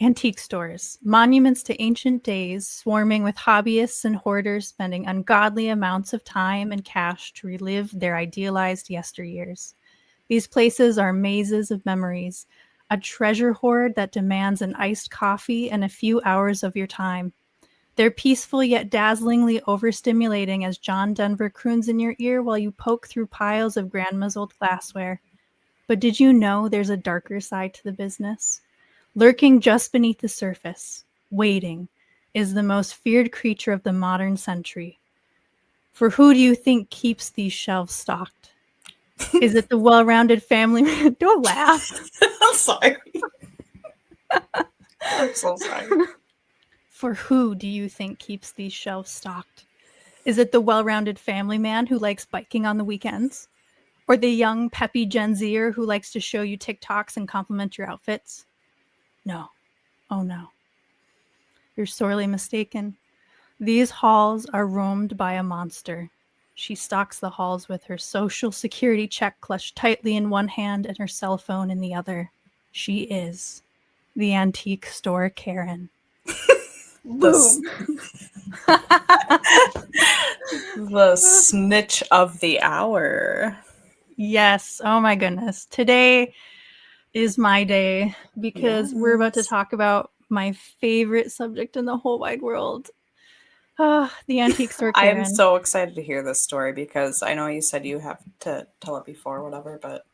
Antique stores, monuments to ancient days, swarming with hobbyists and hoarders spending ungodly amounts of time and cash to relive their idealized yesteryears. These places are mazes of memories, a treasure hoard that demands an iced coffee and a few hours of your time. They're peaceful yet dazzlingly overstimulating as John Denver croons in your ear while you poke through piles of grandma's old glassware. But did you know there's a darker side to the business? Lurking just beneath the surface, waiting, is the most feared creature of the modern century. For who do you think keeps these shelves stocked? Is it the well-rounded family man? Don't laugh. I'm sorry. I'm so sorry. For who do you think keeps these shelves stocked? Is it the well-rounded family man who likes biking on the weekends? Or the young, peppy Gen Zer who likes to show you TikToks and compliment your outfits? No. Oh no. You're sorely mistaken. These halls are roamed by a monster. She stalks the halls with her social security check clutched tightly in one hand and her cell phone in the other. She is the antique store Karen. Boom. The snitch of the hour. Yes. Oh my goodness. Today is my day because we're about to talk about my favorite subject in the whole wide world. The antique store Karen. I'm so excited to hear this story because I know you said you have to tell it before, whatever, but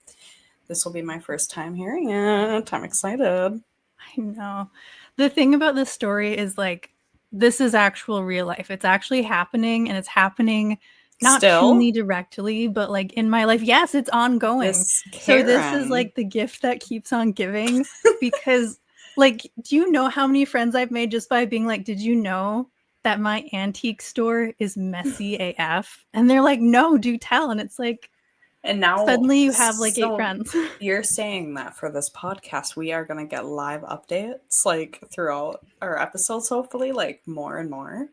this will be my first time hearing it. I'm excited. I know. The thing about this story is like, this is actual real life. It's actually happening, and it's happening not Still? to me directly, but like in my life. Yes, it's ongoing. So this is like the gift that keeps on giving because like, do you know how many friends I've made just by being like, did you know that my antique store is messy AF? And they're like, no, do tell. And it's like, and now suddenly you have like 8 friends. You're saying that for this podcast, we are going to get live updates like throughout our episodes, hopefully, like more and more.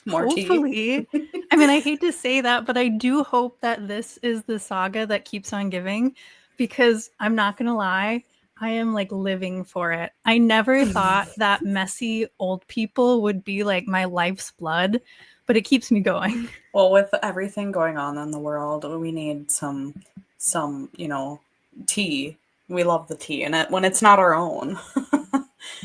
Hopefully. I mean, I hate to say that, but I do hope that this is the saga that keeps on giving because I'm not going to lie, I am like living for it. I never thought that messy old people would be like my life's blood, but it keeps me going. Well, with everything going on in the world, we need some, tea. We love the tea, and when it's not our own.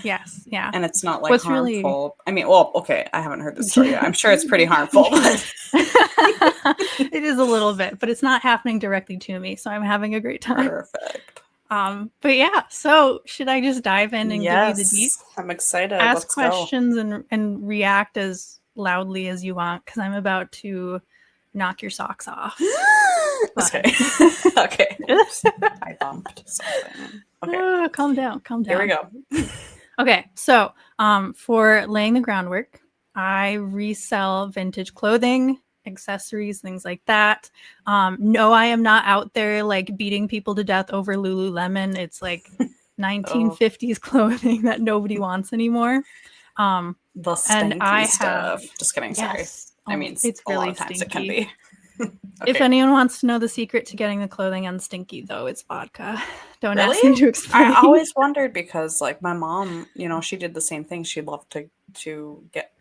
Yes, yeah. And it's not like harmful. Really... I mean, well, okay, I haven't heard the story yet. I'm sure it's pretty harmful. But... It is a little bit, but it's not happening directly to me, so I'm having a great time. Perfect. But yeah, so should I just dive in and give you the deets? I'm excited. Ask questions and react as loudly as you want, because I'm about to knock your socks off. Okay. Okay. I bumped something. Okay. Calm down. Here we go. Okay, so for laying the groundwork, I resell vintage clothing, accessories, things like that. No, I am not out there like beating people to death over Lululemon. It's like 1950s clothing that nobody wants anymore. The stinky stuff. Just kidding. Yes, sorry. I mean, it's really a lot of times stinky. It can be. Okay. If anyone wants to know the secret to getting the clothing unstinky, though, it's vodka. Don't really? ask me to explain. I always wondered because, like, my mom, she did the same thing. She loved to get,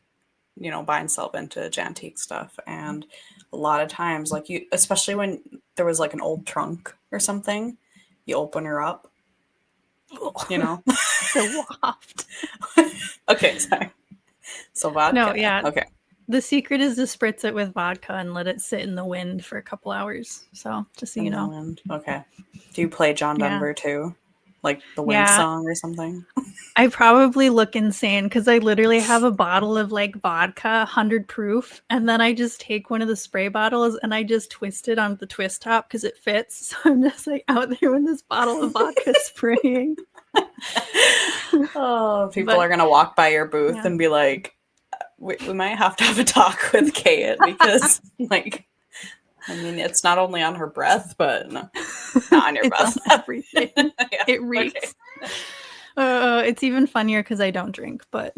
buy and sell vintage antique stuff. And a lot of times, like, especially when there was, like, an old trunk or something, you open her up, The waft. Okay, sorry. So vodka. No, yeah. Okay. The secret is to spritz it with vodka and let it sit in the wind for a couple hours. So, just so you know. Wind. Okay. Do you play John Denver too? Like the wind song or something? I probably look insane because I literally have a bottle of like vodka, 100 proof, and then I just take one of the spray bottles and I just twist it on the twist top because it fits. So I'm just like out there with this bottle of vodka spraying. Oh, people are going to walk by your booth and be like, we might have to have a talk with Kate because, like, I mean, it's not only on her breath, but not on your breath. On everything. It reeks. Okay. It's even funnier because I don't drink, but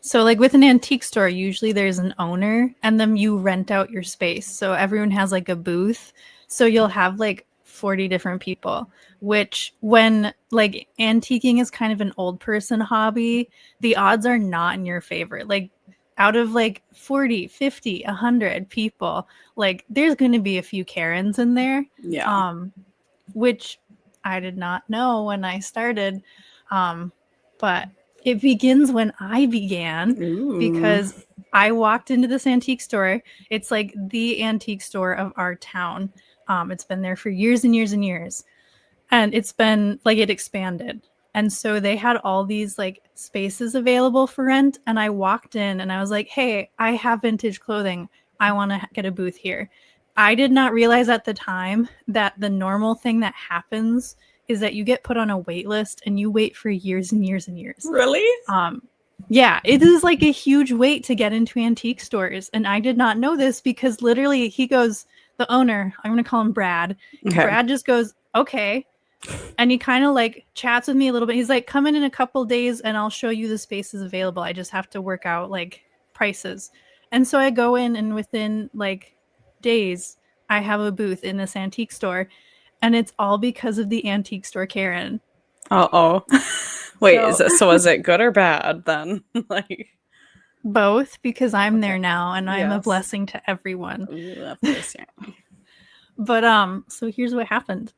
So, like with an antique store, usually there's an owner, and then you rent out your space. So everyone has like a booth. So you'll have like 40 different people, which when like antiquing is kind of an old person hobby, the odds are not in your favor. Like out of like 40, 50, 100 people, like there's going to be a few Karens in there. Yeah. Which I did not know when I started. But it begins when I began Ooh. because I walked into this antique store. It's like the antique store of our town. It's been there for years and years and years. And it's been like it expanded. And so they had all these like spaces available for rent. And I walked in and I was like, hey, I have vintage clothing. I want to get a booth here. I did not realize at the time that the normal thing that happens is that you get put on a wait list and you wait for years and years and years. Really? Yeah, it is like a huge wait to get into antique stores. And I did not know this because literally he goes, the owner, I'm going to call him Brad. Okay. Brad just goes, okay. And he kind of like chats with me a little bit. He's like, come in a couple days and I'll show you the spaces available. I just have to work out like prices. And so I go in and within like days, I have a booth in this antique store. And it's all because of the antique store Karen. Uh-oh. Wait, so is it good or bad then? Like both, because I'm okay. there now and I'm a Yes. blessing to everyone. Ooh, of course, yeah. But so here's what happened.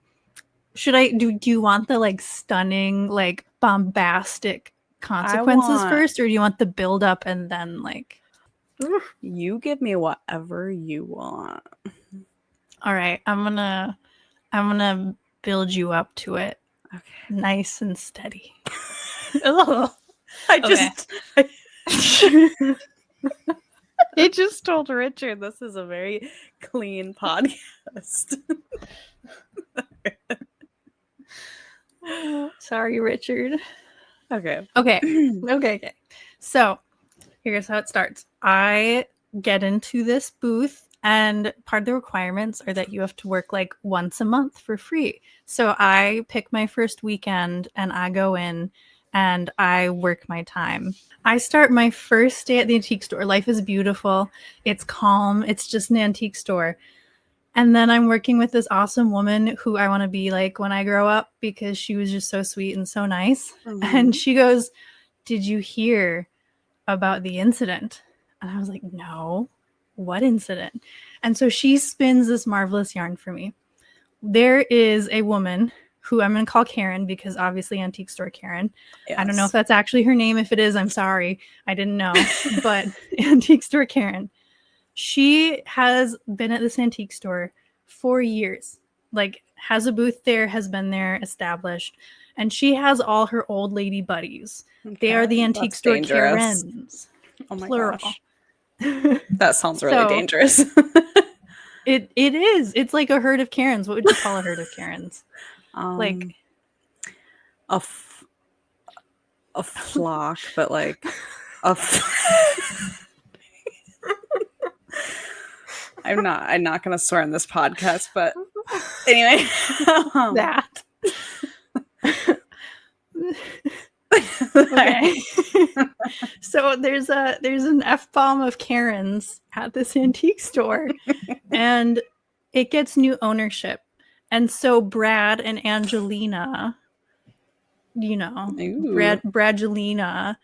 Should I do you want the like stunning, like bombastic consequences first, or do you want the build up and then like you give me whatever you want. all right, I'm gonna build you up to it. Okay. Nice and steady. I just told Richard this is a very clean podcast. Sorry, Richard. Okay. Okay. So here's how it starts. I get into this booth, and part of the requirements are that you have to work like once a month for free. So I pick my first weekend and I go in and I work my time. I start my first day at the antique store. Life is beautiful. It's calm. It's just an antique store. And then I'm working with this awesome woman who I want to be like when I grow up because she was just so sweet and so nice. Mm-hmm. And she goes, did you hear about the incident? And I was like, no, what incident? And so she spins this marvelous yarn for me. There is a woman who I'm going to call Karen because obviously antique store Karen. Yes. I don't know if that's actually her name. If it is, I'm sorry. I didn't know. But antique store Karen. She has been at this antique store for years, like has a booth there, has been there, established, and she has all her old lady buddies. Okay, they are the antique store dangerous. Karens. Oh my plural. Gosh. That sounds really dangerous. It is. It's like a herd of Karens. What would you call a herd of Karens? Like a flock, but like I'm not gonna swear in this podcast, but anyway. That. Okay. So there's an F-bomb of Karens at this antique store and it gets new ownership. And so Brad and Angelina, you know, Bradgelina,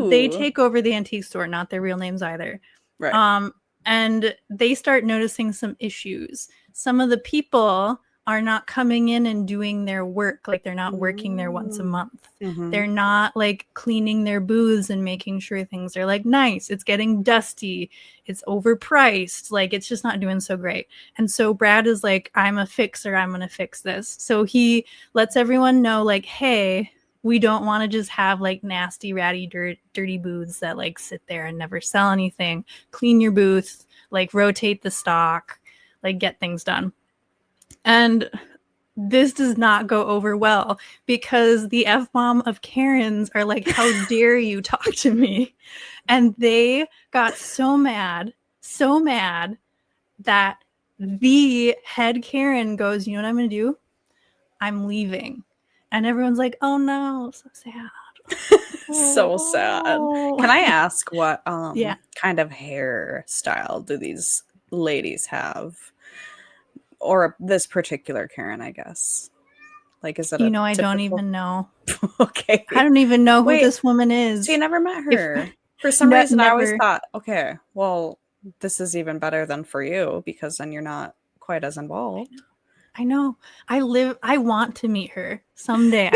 they take over the antique store, not their real names either. Right. And they start noticing some issues. Some of the people are not coming in and doing their work. Like they're not working there once a month. Mm-hmm. They're not like cleaning their booths and making sure things are like nice. It's getting dusty. It's overpriced. Like it's just not doing so great. And so Brad is like, I'm a fixer. I'm going to fix this. So he lets everyone know like, hey, we don't want to just have like nasty, ratty, dirty booths that like sit there and never sell anything. Clean your booth, like rotate the stock, like get things done. And this does not go over well because the F-bomb of Karens are like, how dare you talk to me? And they got so mad that the head Karen goes, you know what I'm going to do? I'm leaving. And everyone's like, oh no, so sad. So sad. Can I ask what kind of hairstyle do these ladies have? or this particular Karen, I guess. Like, is it a I don't typical? even know. Okay. I don't even know who Wait, this woman is. so you never met If her? For some reason, I always never. thought, okay, well, this is even better than for you because then you're not quite as involved. I know. I want to meet her someday.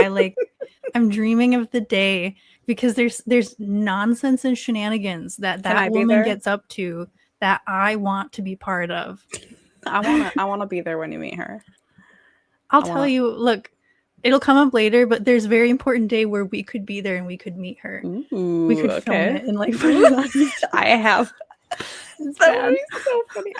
I'm dreaming of the day because there's nonsense and shenanigans that Can I be woman there? gets up to that I want to be part of. I wanna be there when you meet her. I'll I tell wanna. you, look, it'll come up later, but there's a very important day where we could be there and we could meet her. We Ooh, could film okay. it and like put it on YouTube. I have. It's That would bad. be so funny.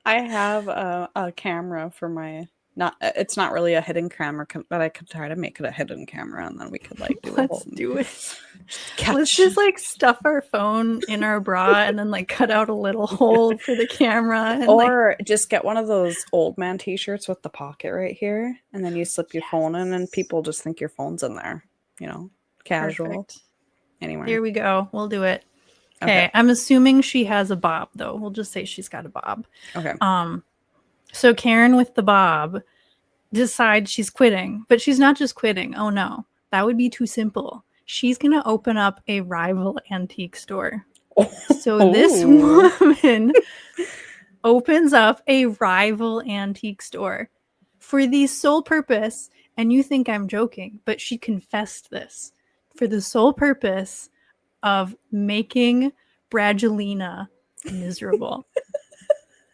I have a camera for my. Not it's not really a hidden camera, but I could try to make it a hidden camera, and then we could like do a Let's whole do it. Let's catch. just like stuff our phone in our bra and then like cut out a little hole for the camera and like Or just get one of those old man t-shirts with the pocket right here, and then you slip your phone in, and people just think your phone's in there. Casual. perfect. Anyway. There we go. We'll do it. Okay. Okay. I'm assuming she has a bob though. We'll just say she's got a bob. Okay. So Karen with the bob decides she's quitting, but she's not just quitting. Oh no, that would be too simple. She's gonna open up a rival antique store. So this woman opens up a rival antique store for the sole purpose, and you think I'm joking, but she confessed this, for the sole purpose of making Bradgelina miserable.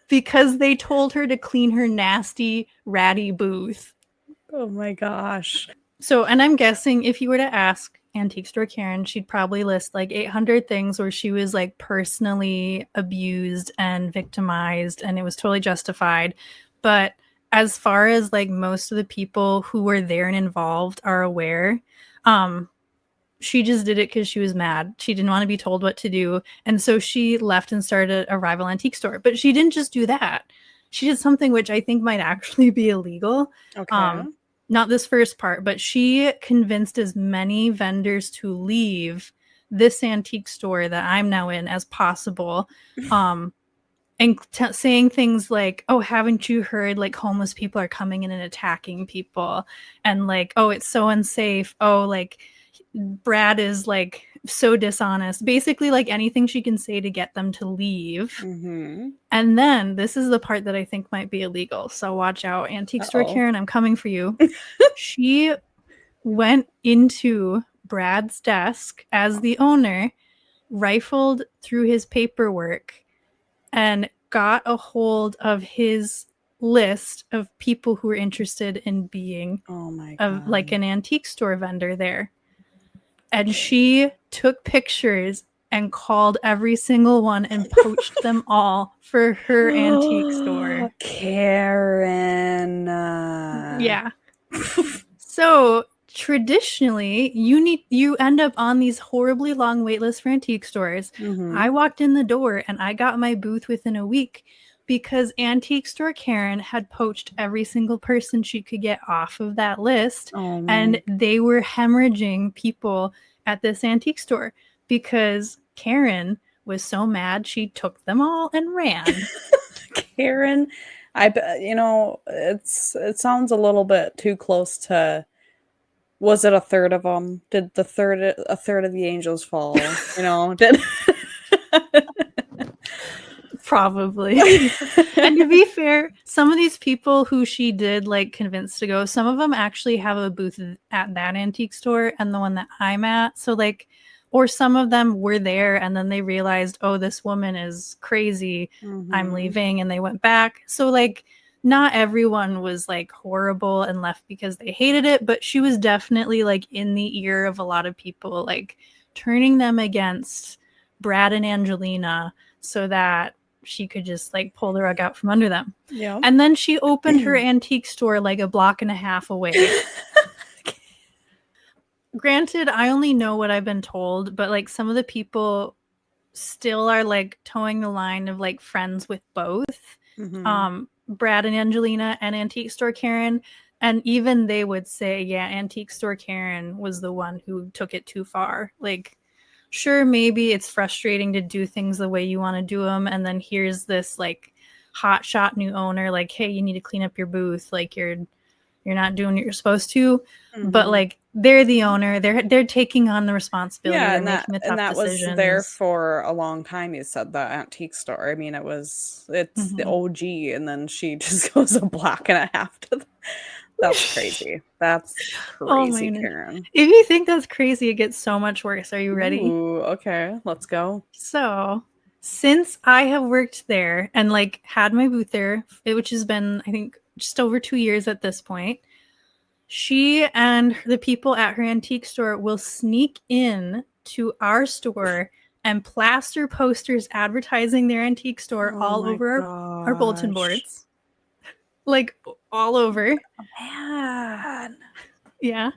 Because they told her to clean her nasty, ratty booth. Oh my gosh. So, and I'm guessing if you were to ask Antique Store Karen, she'd probably list like 800 things where she was like personally abused and victimized, and it was totally justified. But as far as like most of the people who were there and involved are aware, she just did it because she was mad. She didn't want to be told what to do. And so she left and started a rival antique store. But she didn't just do that. She did something which I think might actually be illegal. Okay. Not this first part, but she convinced as many vendors to leave this antique store that I'm now in as possible. And saying things like, oh, haven't you heard like homeless people are coming in and attacking people? And like, oh, it's so unsafe. Oh, like Brad is like so dishonest. Basically, like anything she can say to get them to leave. Mm-hmm. And then this is the part that I think might be illegal. So watch out. Antique Store Karen, I'm coming for you. She went into Brad's desk as the owner, rifled through his paperwork, and got a hold of his list of people who were interested in being like an antique store vendor there. And she took pictures and called every single one and poached them all for her antique store. Karen. Yeah. So traditionally, you end up on these horribly long wait lists for antique stores. Mm-hmm. I walked in the door and I got my booth within a week because Antique Store Karen had poached every single person she could get off of that list. And they were hemorrhaging people at this antique store because Karen was so mad she took them all and ran. Karen, it sounds a little bit too close to. Was it a third of them? Did a third of the angels fall? Did Probably. And to be fair, some of these people who she did like convince to go, some of them actually have a booth at that antique store and the one that I'm at. So like, or some of them were there and then they realized, oh, this woman is crazy. Mm-hmm. I'm leaving, and they went back. So like, not everyone was like horrible and left because they hated it, but she was definitely like in the ear of a lot of people, like turning them against Brad and Angelina so that she could just like pull the rug out from under them. Yeah. And then she opened her antique store like a block and a half away. Granted, I only know what I've been told, but like some of the people still are like towing the line of like friends with both. Mm-hmm. Brad and Angelina and Antique Store Karen. And even they would say, yeah, Antique Store Karen was the one who took it too far. Like, sure, maybe it's frustrating to do things the way you want to do them. And then here's this like hotshot new owner, like, hey, you need to clean up your booth, like you're not doing what you're supposed to. But like they're the owner, they're taking on the responsibility, Yeah, they're making the tough that was there decisions. for a long time. You said that antique store. I mean, it's the OG, and then she just goes a block and a half to. That's crazy. That's Oh my crazy, goodness. Karen. If you think that's crazy, it gets so much worse. Are you ready? Ooh, okay, let's go. So, since I have worked there and like had my booth there, which has been, I think, just over 2 years at this point, she and the people at her antique store will sneak in to our store and plaster posters advertising their antique store Oh all my over our bulletin gosh, boards. Like all over. man. Yeah.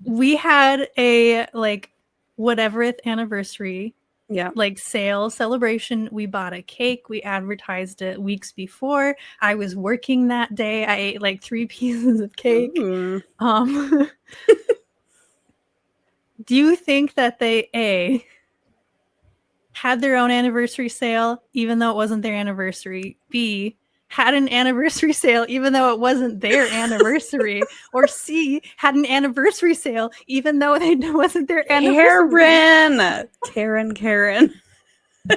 We had a like whateverth anniversary Yeah. like sale celebration. We bought a cake, we advertised it weeks before. I was working that day, I ate like 3 pieces of cake. Ooh. Do you think that they had their own anniversary sale even though it wasn't their anniversary, b had an anniversary sale even though it wasn't their anniversary, or c had an anniversary sale even though it wasn't their anniversary? Karen.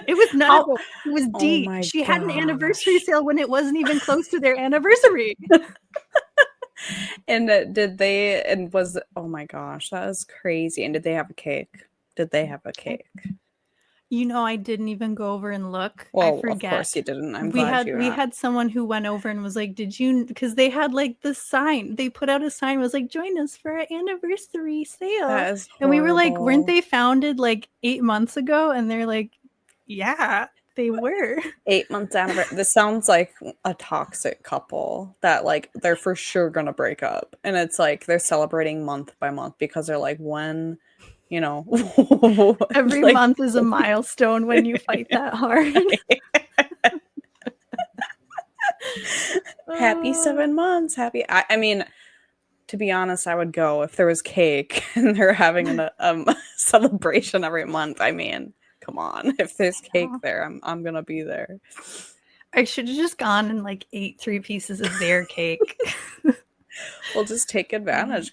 It was none of How? it. It was Oh D. my She had an anniversary gosh. sale when it wasn't even close to their anniversary. And oh my gosh, that is crazy. And did they have a cake? Did they have a cake? You know, I didn't even go over and look. I Well, of course you forget. didn't. I'm We glad had you we had someone who went over and was like, "Did you?" Because they had like the sign. They put out a sign was like, "Join us for our anniversary sale." That is And we were like, "Weren't horrible. they founded like 8 months ago?" And they're like, "Yeah, they were." 8 months anniversary. This sounds like a toxic couple that like they're for sure gonna break up. And it's like they're celebrating month by month because they're like, when, you know, Every like month is a milestone when you fight that hard. happy 7 months. I mean, to be honest, I would go if there was cake and they're having a celebration every month. I mean, come on. If there's cake there, I'm gonna be there. I should have just gone and like ate 3 pieces of their cake. We'll just take advantage.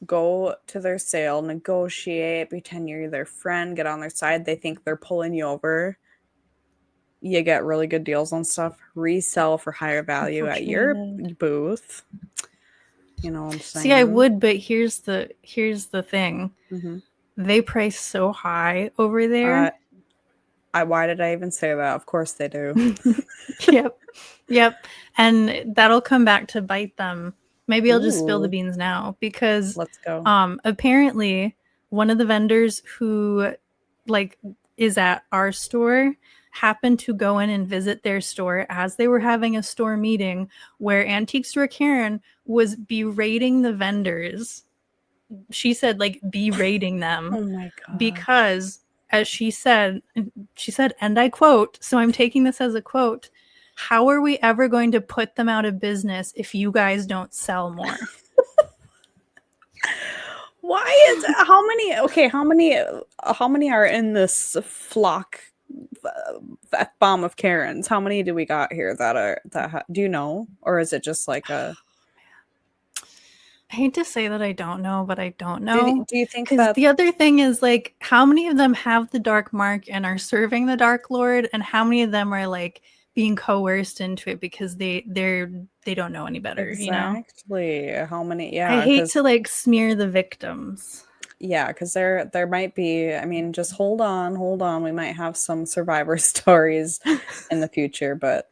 Go to their sale, negotiate, pretend you're their friend, get on their side. They think they're pulling you over. You get really good deals on stuff, resell for higher value at your booth. You know what I'm saying? See, I would, but here's the thing. Mm-hmm. They price so high over there. Why did I even say that? Of course they do. Yep. And that'll come back to bite them. Maybe I'll just spill the Ooh, beans now because let's go. apparently one of the vendors who like is at our store happened to go in and visit their store as they were having a store meeting where Antique Store Karen was berating the vendors. She said like berating them Oh my gosh. because as she said, and I quote, so I'm taking this as a quote, how are we ever going to put them out of business if you guys don't sell more? Why is how many are in this flock bomb of Karens? How many do we got here do you know, or is it just like a I hate to say that I don't know, but I don't know. do you think Because that the other thing is like, how many of them have the dark mark and are serving the Dark Lord, and how many of them are like being coerced into it because they don't know any better, you know? exactly how many? I Yeah, hate because to like smear the victims. there might be. I mean, just hold on. We might have some survivor stories in the future, but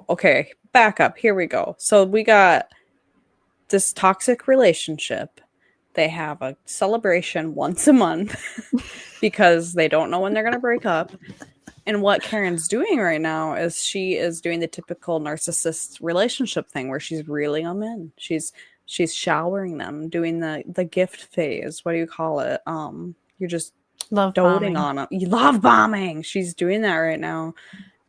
okay. Back up. Here we go. So we got this toxic relationship. They have a celebration once a month because they don't know when they're going to break up. And what Karen's doing right now is she is doing the typical narcissist relationship thing where she's reeling them in. She's showering them, doing the gift phase. What do you call it? You're just Love doting bombing. on them. You love bombing. She's doing that right now.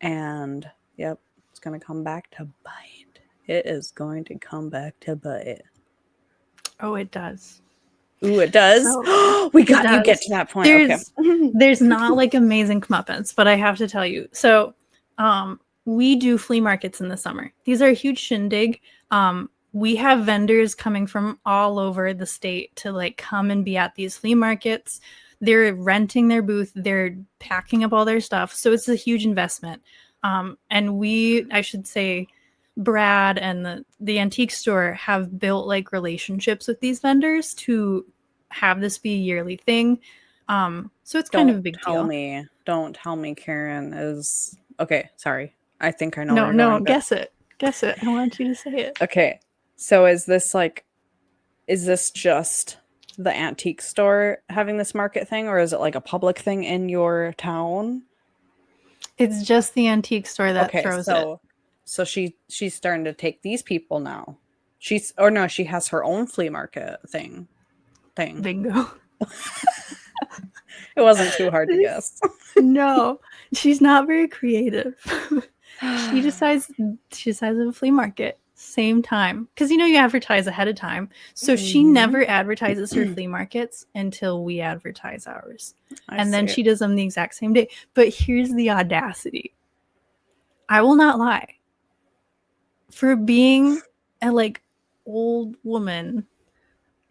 And yep, it's going to come back to bite. It is going to come back to bite. Oh, it does. Ooh, it does. So, You get to that point. There's Okay. there's not like amazing comeuppance, but I have to tell you. So We do flea markets in the summer. These are a huge shindig. We have vendors coming from all over the state to like come and be at these flea markets. They're renting their booth, they're packing up all their stuff. So it's a huge investment. And I should say, Brad and the antique store have built like relationships with these vendors to have this be a yearly thing. So it's kind of a big deal. Don't tell me Karen is okay. Sorry. I think I know where No, you're going. guess it. Guess it. I want you to say it. Okay. So is this just the antique store having this market thing, or is it like a public thing in your town? It's just the antique store that throws it. So she's starting to take these people now. She has her own flea market thing. Bingo. It wasn't too hard to guess. No, she's not very creative. She decides of a flea market same time because you advertise ahead of time. So she never advertises her flea markets until we advertise ours, and then she does them the exact same day. But here's the audacity. I will not lie. For being a like old woman,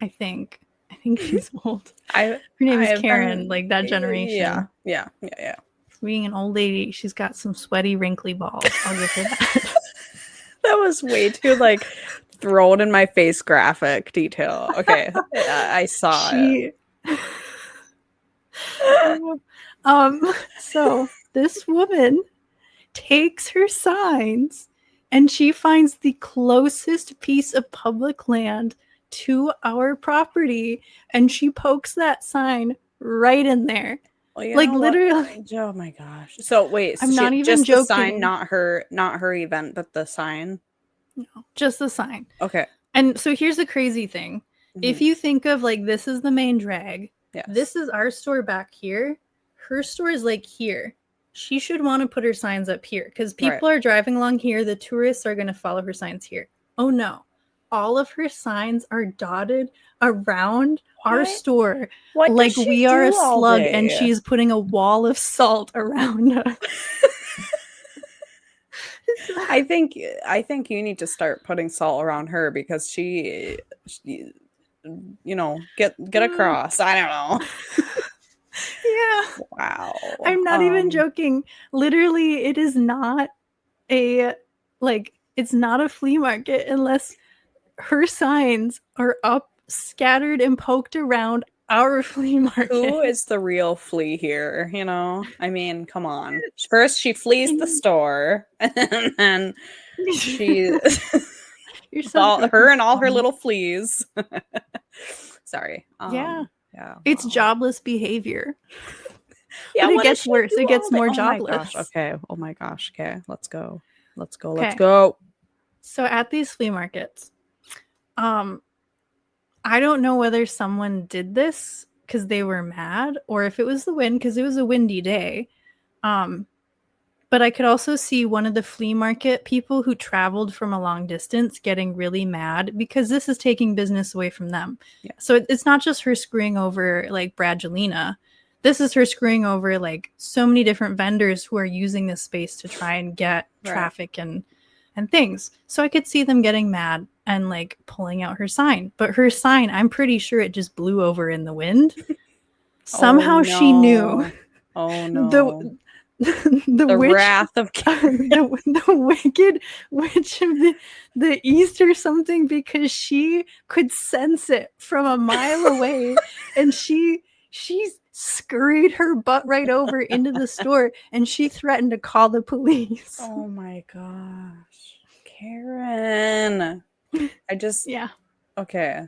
I think she's old. Her name is Karen, like that generation. Yeah. Being an old lady, she's got some sweaty, wrinkly balls. I'll give her that. That was way too like thrown in my face graphic detail. Okay, I saw it. So this woman takes her signs and she finds the closest piece of public land to our property and she pokes that sign right in there. Well, like literally. Oh my gosh. So wait, I'm not even just joking. The sign, not her event, but the sign. No, just the sign. Okay. And so here's the crazy thing. Mm-hmm. If you think of like this is the main drag. Yes. This is our store back here. Her store is like here. She should want to put her signs up here because people are driving along here. The tourists are going to follow her signs here. Oh no. All of her signs are dotted around our store. What like we are a slug and she's putting a wall of salt around us. I think you need to start putting salt around her because she get across. I don't know. Yeah. Wow. I'm not even joking. Literally, it is not it's not a flea market unless her signs are up, scattered, and poked around our flea market. Who is the real flea here? I mean, come on. First, she flees the store, and then she, her and all her little fleas. Sorry. Yeah. It's jobless behavior. Yeah, but it gets worse. It gets more jobless. Okay. Oh my gosh. Okay. Let's go. So at these flea markets, I don't know whether someone did this because they were mad or if it was the wind because it was a windy day. But I could also see one of the flea market people who traveled from a long distance getting really mad because this is taking business away from them. Yeah. So it's not just her screwing over like Bradgelina. This is her screwing over like so many different vendors who are using this space to try and get traffic and things. So I could see them getting mad and like pulling out her sign. But her sign, I'm pretty sure it just blew over in the wind. Somehow she knew. Oh no. The witch, wrath of the wicked witch of the east or something because she could sense it from a mile away and she scurried her butt right over into the store and she threatened to call the police. Oh my gosh. Karen. Okay.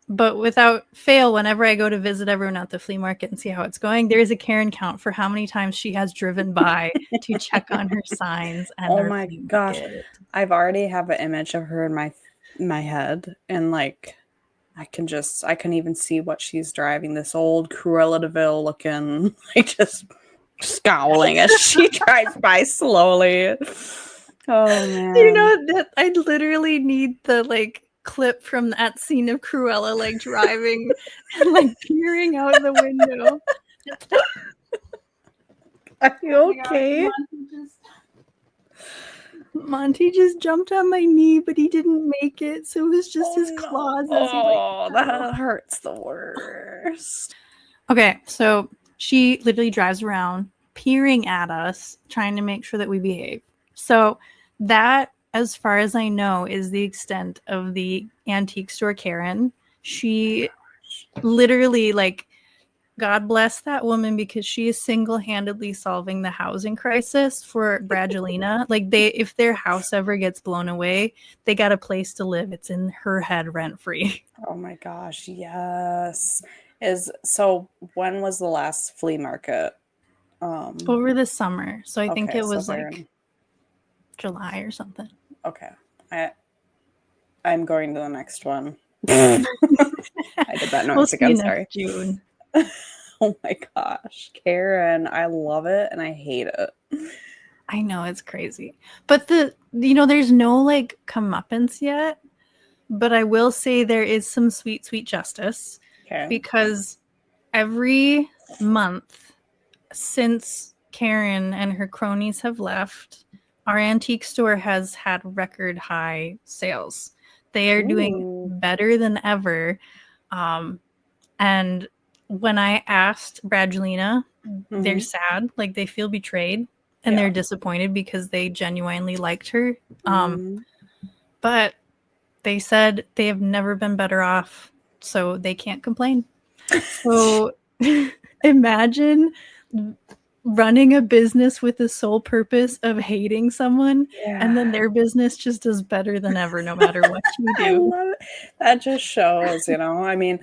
But without fail, whenever I go to visit everyone at the flea market and see how it's going, there is a Karen count for how many times she has driven by to check on her signs. And oh my gosh. I've already have an image of her in my head and like I can even see what she's driving. This old Cruella de Vil looking, like just scowling as she drives by slowly. Oh man! That I literally need the like clip from that scene of Cruella like driving and like peering out the window. Are you okay? Monty just jumped on my knee, but he didn't make it, so it was just his claws as he Oh, that hurts the worst. Okay, so she literally drives around peering at us, trying to make sure that we behave. So that, as far as I know, is the extent of the antique store Karen. She literally, like, God bless that woman, because she is single-handedly solving the housing crisis for Bradgelina. Like, if their house ever gets blown away, they got a place to live. It's in her head rent-free. Oh my gosh, yes. So when was the last flea market? Over the summer. So I think Okay, it so was they're like in- July or something. okay. I'm going to the next one. I did that We'll noise see you again, next sorry. June. Oh my gosh, Karen, I love it and I hate it. I know, it's crazy. But there's no like comeuppance yet. But I will say there is some sweet, sweet justice. Okay. Because every month since Karen and her cronies have left, our antique store has had record high sales. They are doing Ooh. better than ever. And when I asked Bradgelina, they're sad, like they feel betrayed, and they're disappointed because they genuinely liked her. But they said they have never been better off, so they can't complain. So imagine running a business with the sole purpose of hating someone, and then their business just does better than ever, no matter what you I do. love it. That just shows, I mean,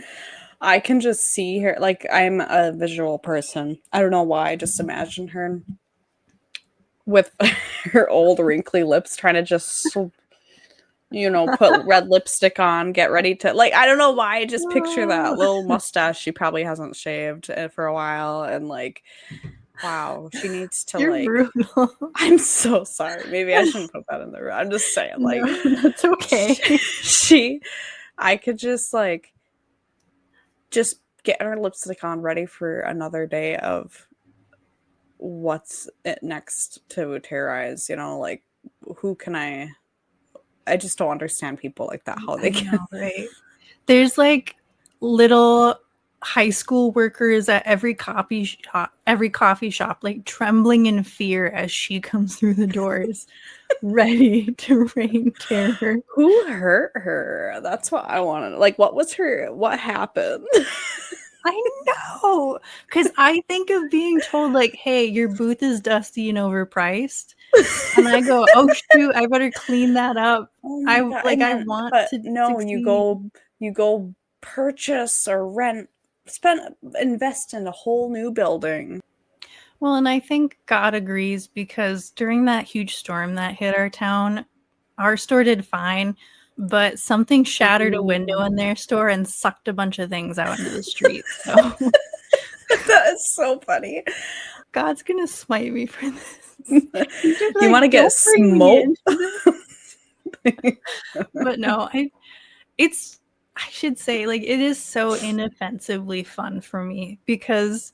I can just see her, like, I'm a visual person. I don't know why, I just imagine her with her old wrinkly lips trying to just put red lipstick on, get ready to, like, I don't know why, I just picture that little mustache she probably hasn't shaved for a while, and like, wow, she needs to You're like brutal. I'm so sorry. Maybe I shouldn't put that in there. I'm just saying, like, No, that's okay. I could just get her lipstick on, ready for another day of what's it next to terrorize, like, who can I just don't understand people like that, how they can. Right? There's like little high school workers at every coffee shop, like trembling in fear as she comes through the doors, ready to rain terror. Who hurt her? That's what I wanted. Like, what happened? I know, because I think of being told like, "Hey, your booth is dusty and overpriced," and I go, "Oh shoot, I better clean that up." Oh my God. I want But to no, succeed. you go purchase or rent, invest in a whole new building. Well, and I think God agrees, because during that huge storm that hit our town, our store did fine, but something shattered a window in their store and sucked a bunch of things out into the street. So That is so funny. God's gonna smite me for this. You want to get smoked? But no, I should say, like, it is so inoffensively fun for me, because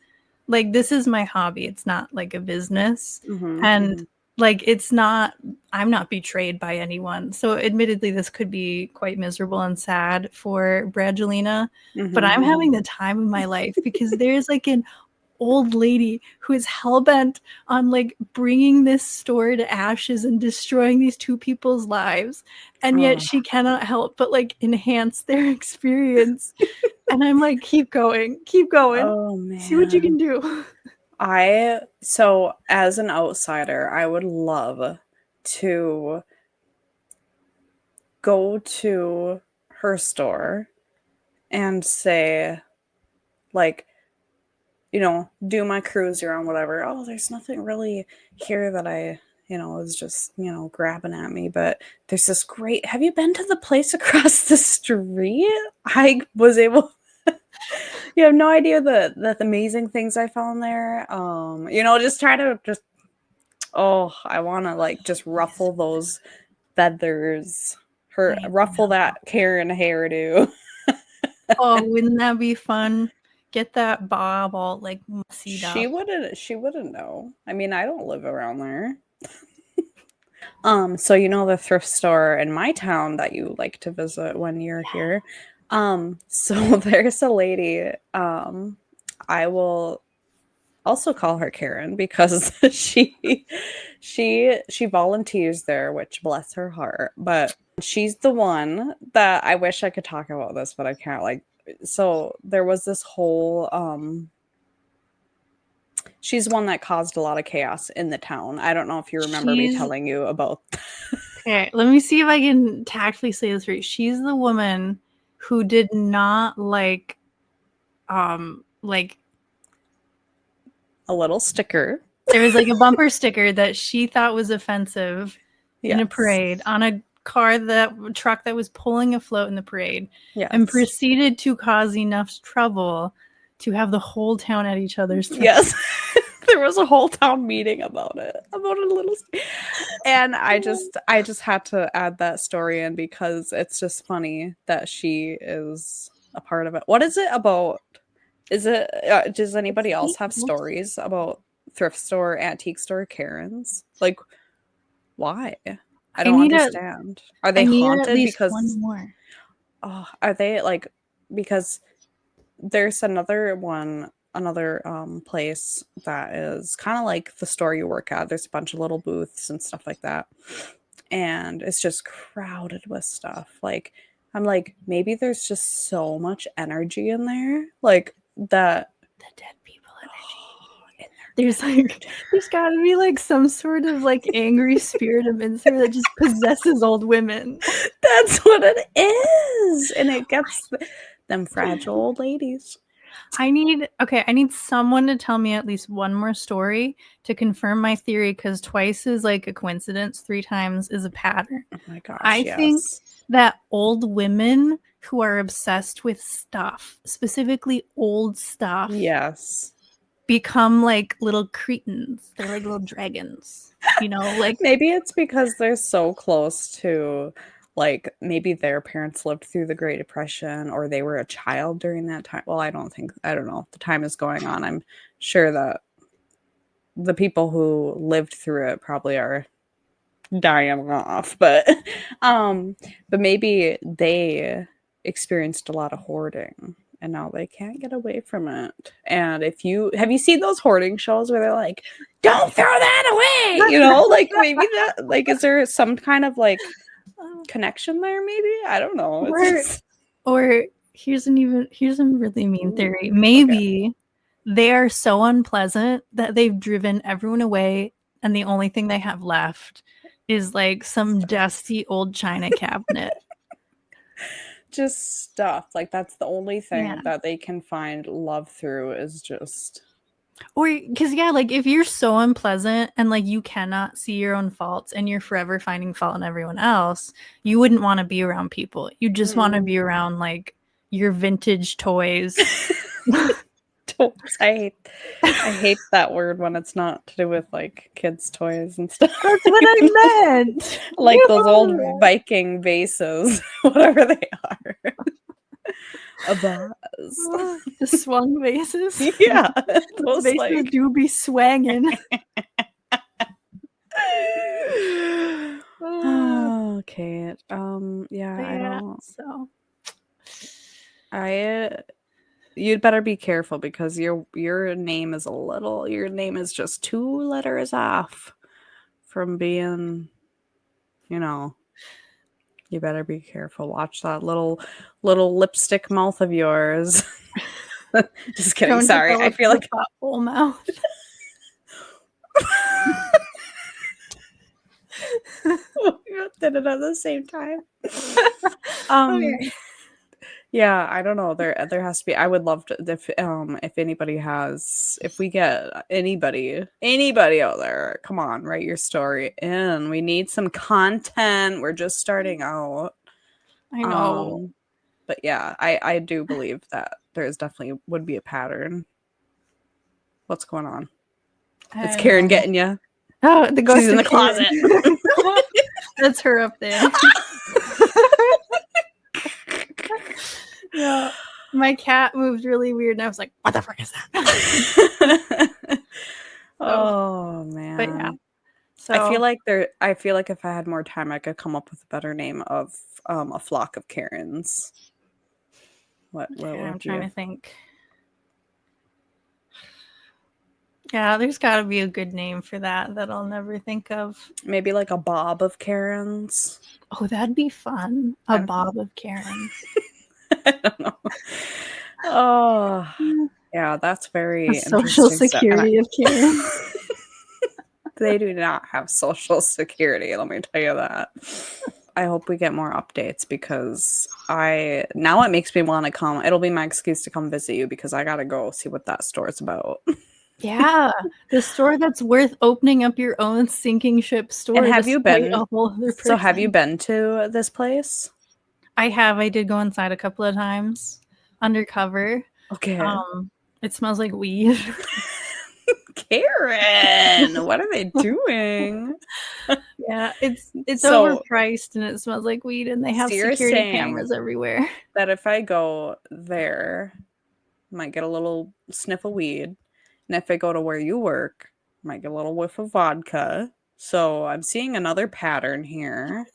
like this is my hobby. It's not like a business. And like I'm not betrayed by anyone. So admittedly this could be quite miserable and sad for Bradgelina, but I'm having the time of my life, because there's like an old lady who is hell-bent on like bringing this store to ashes and destroying these two people's lives, and yet she cannot help but like enhance their experience. And I'm like, keep going, Oh man, see what you can do. So as an outsider, I would love to go to her store and say, like, do my cruise around, whatever. Oh, there's nothing really here that I, is just, grabbing at me. But there's this great, have you been to the place across the street? I was able, you have no idea the amazing things I found there. Just try to I want to like just ruffle those feathers, ruffle that Karen hairdo. Oh, wouldn't that be fun? Get that bob all like mussied up. She wouldn't know. I mean, I don't live around there. So you know the thrift store in my town that you like to visit when you're here. So there's a lady, I will also call her Karen because she volunteers there, which bless her heart. But she's the one that I wish I could talk about this, but I can't. Like, so there was this whole she's one that caused a lot of chaos in the town. I don't know if you remember me telling you about. Okay, let me see if I can tactfully say this right. She's the woman who did not like A little sticker. there was like a bumper sticker that she thought was offensive in a Yes. parade on a truck that was pulling a float in the parade, Yes. and proceeded to cause enough trouble to have the whole town at each other's throats. Yes. There was a whole town meeting about it, about a little, and I just had to add that story in because it's just funny that she is a part of it. What is it about? Is it does anybody else have stories about thrift store, antique store Karens? Like, why? I don't understand. Are they haunted because one more? Oh, are they like because there's another place that is kind of like the store you work at. There's a bunch of little booths and stuff like that, and it's just crowded with stuff. Like, I'm like, maybe there's just so much energy in there, like that. The dead people energy. There's got to be like some sort of like angry spirit of insert that just possesses old women. That's what it is, and it gets them fragile old ladies. I need someone to tell me at least one more story to confirm my theory, because twice is like a coincidence, 3 times is a pattern. Oh my gosh, I think that old women who are obsessed with stuff, specifically old stuff, yes, become like little cretins. They're like little dragons, you know, like maybe it's because they're so close to, like, maybe their parents lived through the Great Depression or they were a child during that time. Well, I don't know. The time is going on. I'm sure that the people who lived through it probably are dying off, but maybe they experienced a lot of hoarding and now they can't get away from it. And have you seen those hoarding shows where they're like, don't throw that away, you know, like maybe that, like, is there some kind of like connection there? Maybe, I don't know. Or here's a really mean theory. Maybe they are so unpleasant that they've driven everyone away, and the only thing they have left is like some dusty old china cabinet. Just stuff. Like, that's the only thing that they can find love through, is just. Or because like if you're so unpleasant and like you cannot see your own faults and you're forever finding fault in everyone else, you wouldn't want to be around people. You just want to be around like your vintage toys. I hate that word when it's not to do with like kids' toys and stuff. That's what I meant. Like those old Viking vases, whatever they are. A vase. The swung vases. Yeah, those vases like do be swanging. Okay. Yeah, you'd better be careful because your name is just 2 letters off from being, you know, you better be careful. Watch that little lipstick mouth of yours. Just kidding. Don't sorry. I feel like full mouth. We did it at the same time. Okay. Yeah, I don't know. There has to be. I would love to if anybody has, if we get anybody out there, come on, write your story in. We need some content. We're just starting out. I know. But yeah, I do believe that there's definitely would be a pattern. What's going on? It's Karen getting you. Oh, the ghost. She's in the closet. That's her up there. Yeah, my cat moved really weird, and I was like, "What the frick is that?" Oh man! But yeah, So I feel like if I had more time, I could come up with a better name of a flock of Karens. What I'm would trying you? to think. Yeah, there's got to be a good name for that I'll never think of. Maybe like a Bob of Karens. Oh, that'd be fun. I A don't, Bob of Karens. I don't know. Oh, Mm. yeah, that's A very social interesting stuff. And security of Karens. they do not have social security, let me tell you that. I hope we get more updates because now it makes me want to come. It'll be my excuse to come visit you because I gotta go see what that store is about. Yeah, the store that's worth opening up your own sinking ship store And have you despite been? a whole other So have you person. been to this place? I have. I did go inside a couple of times undercover. Okay. It smells like weed. Karen, what are they doing? Yeah, it's So, overpriced and it smells like weed and they have so you're security saying cameras everywhere. that if I go there, I might get a little sniff of weed. And if I go to where you work, I might get a little whiff of vodka. So I'm seeing another pattern here.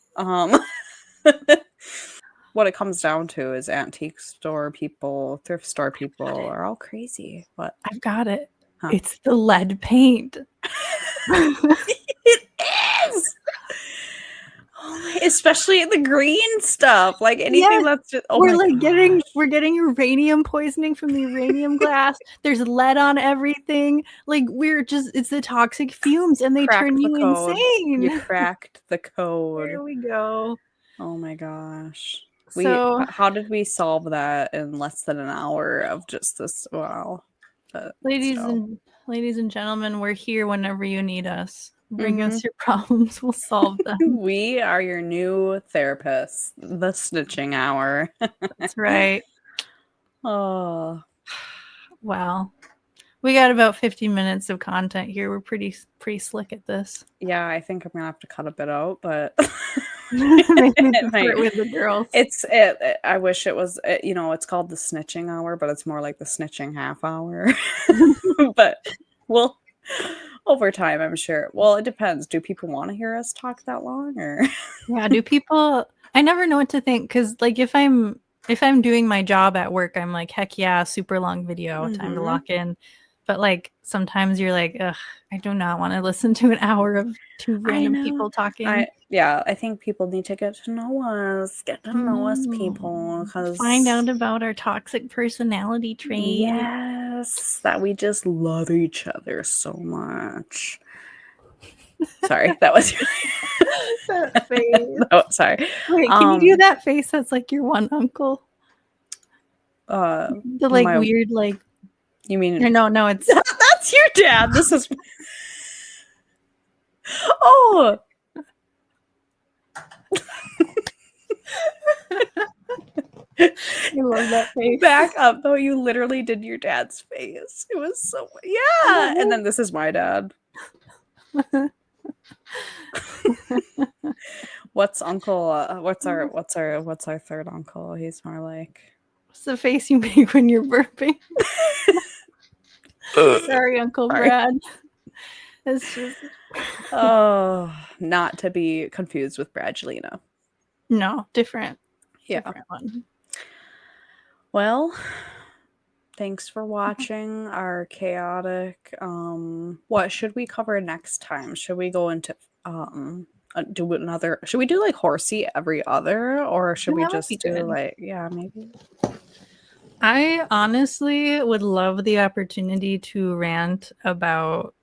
What it comes down to is antique store people, thrift store people are all crazy. What? I've got it. Huh? It's the lead paint. It is. Oh my, especially the green stuff, like anything Yes, that's just. Oh my gosh. we're getting uranium poisoning from the uranium glass. There's lead on everything. Like it's the toxic fumes and they Cracked turn the you code. You insane. cracked the code. There we go. Oh my gosh. So, How did we solve that in less than an hour of just this? Wow. But ladies still. and gentlemen, we're here whenever you need us. Bring Mhm. us your problems, we'll solve them. We are your new therapists, the Snitching Hour. That's right. Oh, Well, we got about 50 minutes of content here. We're pretty slick at this. yeah, I think I'm gonna have to cut a bit out, but Maybe it the might. part with the girls. I wish it was. It's called the Snitching Hour, but it's more like the Snitching Half Hour. But well, over time, I'm sure. Well, it depends. Do people want to hear us talk that long, or? Yeah, do people I never know what to think cuz like if I'm doing my job at work, I'm like heck yeah, super long video, time to Mhm. lock in. But like sometimes you're like, ugh, I do not want to listen to an hour of two I random know. people talking. I think people need to get to know us, people, Find because out about our toxic personality trait. yes, that we just love each other so much. Sorry, that was That face. sorry. Wait, can you do that face that's like your one uncle? The like My weird like you mean no, it's that's your dad. This is oh. I love that face. Back up though, you literally did your dad's face. It was so yeah. And then this is my dad. What's uncle? What's our third uncle? He's more like. What's the face you make when you're burping? Sorry, Uncle Sorry. Brad. It's just Oh, not to be confused with Bradgelina. no different. Yeah. Different one. Well, thanks for watching our chaotic. What should we cover next time? Should we go into do another? Should we do like Horsey every other, or should we That might be just do good. like maybe? I honestly would love the opportunity to rant about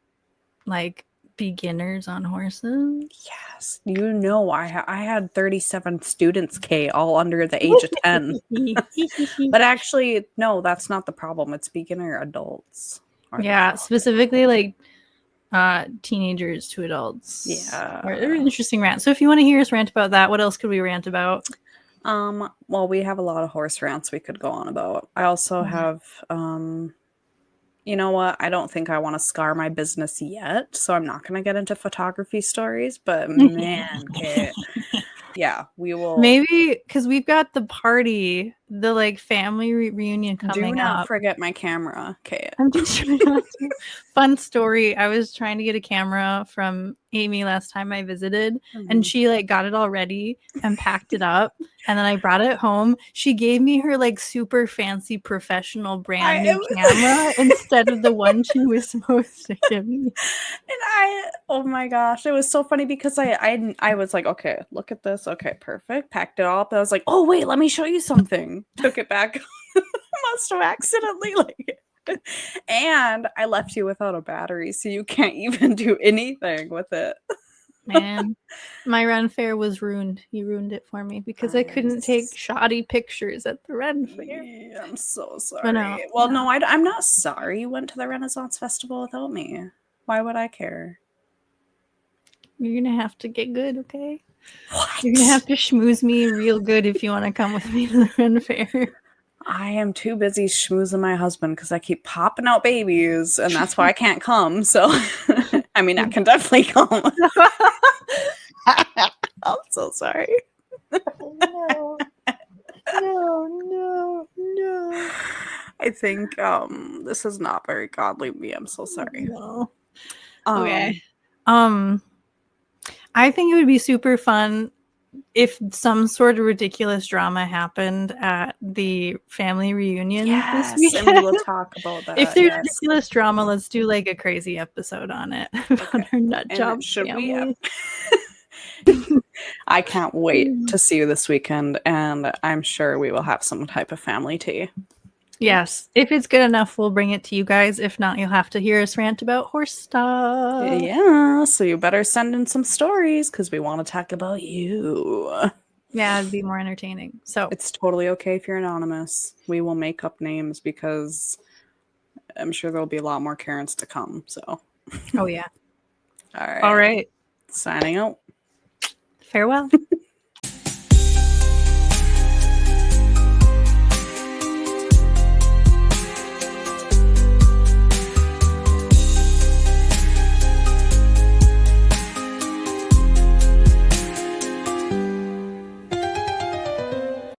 like beginners on horses. Yes, I had 37 students, Kay, all under the age of 10. But actually, no, that's not the problem. It's beginner adults. Yeah, specifically like teenagers to adults. Yeah. They're interesting rants. So if you want to hear us rant about that, what else could we rant about? Well, we have a lot of horse rants we could go on about. I also have you know what? I don't think I want to scar my business yet, so I'm not going to get into photography stories, but man, Kate, yeah, we will. Maybe because we've got the party, the like family reunion coming Do not up. forget my camera, Kate. I'm just trying not to. Fun story. I was trying to get a camera from Amy last time I visited, Mhm. and she like got it all ready and packed it up, and then I brought it home. She gave me her like super fancy professional brand new camera instead of the one she was supposed to give me. Oh my gosh, it was so funny because I was like, okay, look at this. Okay, perfect. Packed it all up. I was like, oh wait, let me show you something. Took it back. Must have accidentally and I left you without a battery, so you can't even do anything with it. Man, my Ren Fair was ruined. He ruined it for me because I couldn't take shoddy pictures at the Ren Fair. Yeah, I'm so sorry. But no, Well, no, I'm not sorry you went to the Renaissance Festival without me. Why would I care? you're gonna have to get good, okay? What? You're gonna have to schmooze me real good if you want to come with me to the Ren Fair. I am too busy schmoozing my husband because I keep popping out babies, and that's why I can't come. So, I mean, I can definitely come. I'm so sorry. No. I think this is not very godly of me. I'm so sorry. No. Okay. I think it would be super fun if some sort of ridiculous drama happened at the family reunion this weekend. And we will talk about that. If there's ridiculous drama, let's do like a crazy episode on it. On our nut job family. I can't wait to see you this weekend, and I'm sure we will have some type of family tea. Yes. If it's good enough, we'll bring it to you guys. If not, you'll have to hear us rant about horse stuff. Yeah, so you better send in some stories because we want to talk about you. Yeah, it'd be more entertaining. So it's totally okay if you're anonymous. We will make up names because I'm sure there'll be a lot more Karens to come. So, oh yeah. All right. All right. Signing out. Farewell.